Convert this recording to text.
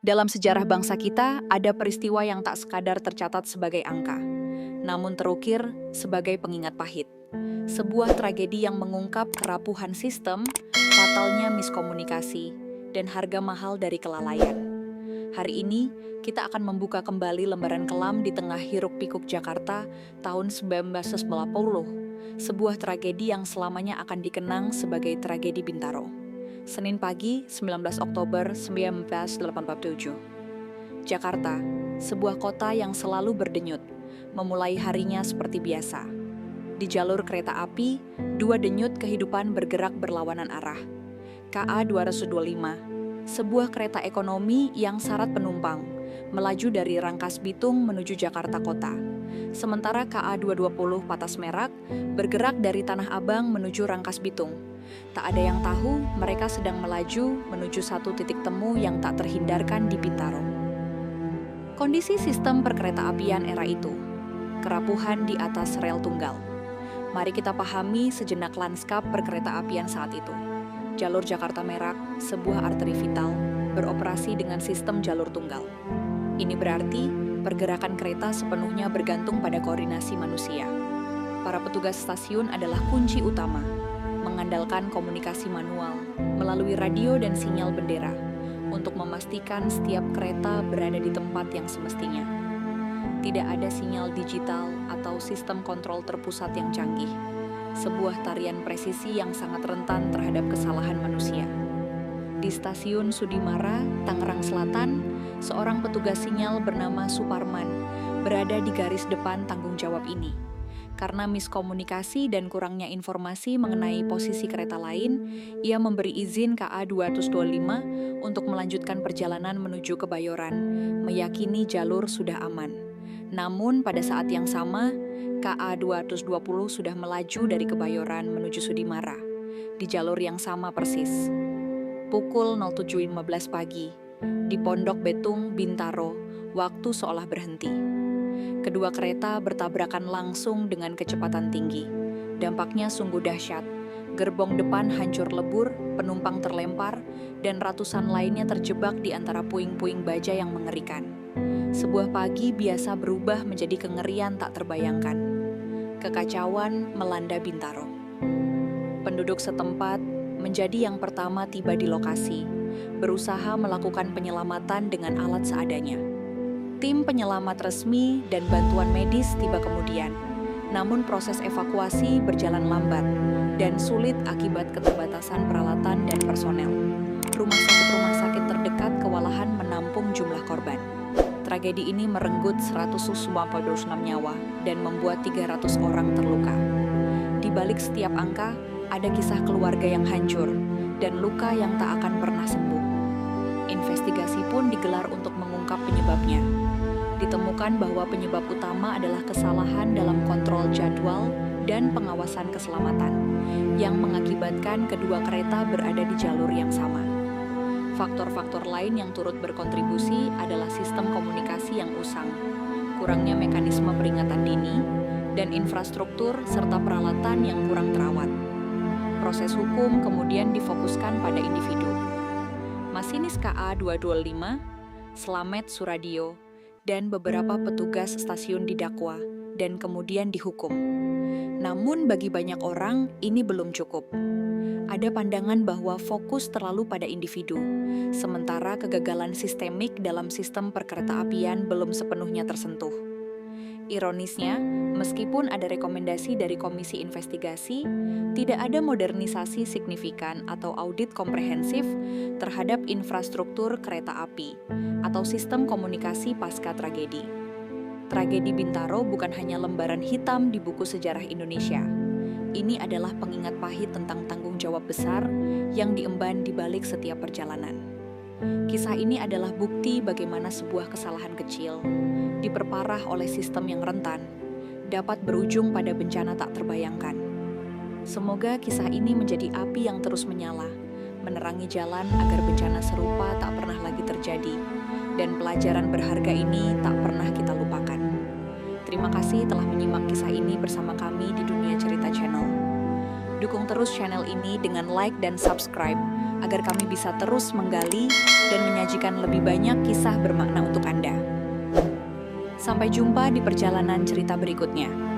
Dalam sejarah bangsa kita, ada peristiwa yang tak sekadar tercatat sebagai angka, namun terukir sebagai pengingat pahit. Sebuah tragedi yang mengungkap kerapuhan sistem, fatalnya miskomunikasi, dan harga mahal dari kelalaian. Hari ini, kita akan membuka kembali lembaran kelam di tengah hiruk-pikuk Jakarta tahun 1990, sebuah tragedi yang selamanya akan dikenang sebagai tragedi Bintaro. Senin pagi, 19 Oktober 1987. Jakarta, sebuah kota yang selalu berdenyut, memulai harinya seperti biasa. Di jalur kereta api, dua denyut kehidupan bergerak berlawanan arah. KA 225, sebuah kereta ekonomi yang syarat penumpang, melaju dari Rangkas Bitung menuju Jakarta Kota. Sementara KA 220 Patas Merak bergerak dari Tanah Abang menuju Rangkas Bitung. Tak ada yang tahu mereka sedang melaju menuju satu titik temu yang tak terhindarkan di Bintaro. Kondisi sistem perkeretaapian era itu, kerapuhan di atas rel tunggal. Mari kita pahami sejenak lanskap perkeretaapian saat itu. Jalur Jakarta Merak, sebuah arteri vital, beroperasi dengan sistem jalur tunggal. Ini berarti pergerakan kereta sepenuhnya bergantung pada koordinasi manusia. Para petugas stasiun adalah kunci utama, mengandalkan komunikasi manual melalui radio dan sinyal bendera untuk memastikan setiap kereta berada di tempat yang semestinya. Tidak ada sinyal digital atau sistem kontrol terpusat yang canggih, sebuah tarian presisi yang sangat rentan terhadap kesalahan manusia. Di stasiun Sudimara, Tangerang Selatan, seorang petugas sinyal bernama Suparman berada di garis depan tanggung jawab ini. Karena miskomunikasi dan kurangnya informasi mengenai posisi kereta lain, ia memberi izin KA 225 untuk melanjutkan perjalanan menuju Kebayoran, meyakini jalur sudah aman. Namun pada saat yang sama, KA 220 sudah melaju dari Kebayoran menuju Sudimara, di jalur yang sama persis. Pukul 07.15 pagi, di Pondok Betung, Bintaro, waktu seolah berhenti. Kedua kereta bertabrakan langsung dengan kecepatan tinggi. Dampaknya sungguh dahsyat. Gerbong depan hancur lebur, penumpang terlempar, dan ratusan lainnya terjebak di antara puing-puing baja yang mengerikan. Sebuah pagi biasa berubah menjadi kengerian tak terbayangkan. Kekacauan melanda Bintaro. Penduduk setempat menjadi yang pertama tiba di lokasi, berusaha melakukan penyelamatan dengan alat seadanya. Tim penyelamat resmi dan bantuan medis tiba kemudian, namun proses evakuasi berjalan lambat dan sulit akibat keterbatasan peralatan dan personel. Rumah sakit terdekat kewalahan menampung jumlah korban. Tragedi ini merenggut 196 nyawa dan membuat 300 orang terluka. Di balik setiap angka, ada kisah keluarga yang hancur dan luka yang tak akan pernah sembuh. Investigasi pun digelar untuk mengungkap penyebabnya. Ditemukan bahwa penyebab utama adalah kesalahan dalam kontrol jadwal dan pengawasan keselamatan, yang mengakibatkan kedua kereta berada di jalur yang sama. Faktor-faktor lain yang turut berkontribusi adalah sistem komunikasi yang usang, kurangnya mekanisme peringatan dini, dan infrastruktur serta peralatan yang kurang terawat. Proses hukum kemudian difokuskan pada individu. Masinis KA 225, Slamet Suradio, dan beberapa petugas stasiun didakwa dan kemudian dihukum. Namun bagi banyak orang, ini belum cukup. Ada pandangan bahwa fokus terlalu pada individu, sementara kegagalan sistemik dalam sistem perkeretaapian belum sepenuhnya tersentuh. Ironisnya, meskipun ada rekomendasi dari Komisi Investigasi, tidak ada modernisasi signifikan atau audit komprehensif terhadap infrastruktur kereta api atau sistem komunikasi pasca tragedi. Tragedi Bintaro bukan hanya lembaran hitam di buku sejarah Indonesia. Ini adalah pengingat pahit tentang tanggung jawab besar yang diemban di balik setiap perjalanan. Kisah ini adalah bukti bagaimana sebuah kesalahan kecil, diperparah oleh sistem yang rentan, dapat berujung pada bencana tak terbayangkan. Semoga kisah ini menjadi api yang terus menyala, menerangi jalan agar bencana serupa tak pernah lagi terjadi, dan pelajaran berharga ini tak pernah kita lupakan. Terima kasih telah menyimak kisah ini bersama kami di Dunia Cerita Channel. Dukung terus channel ini dengan like dan subscribe, agar kami bisa terus menggali dan menyajikan lebih banyak kisah bermakna untuk Anda. Sampai jumpa di perjalanan cerita berikutnya.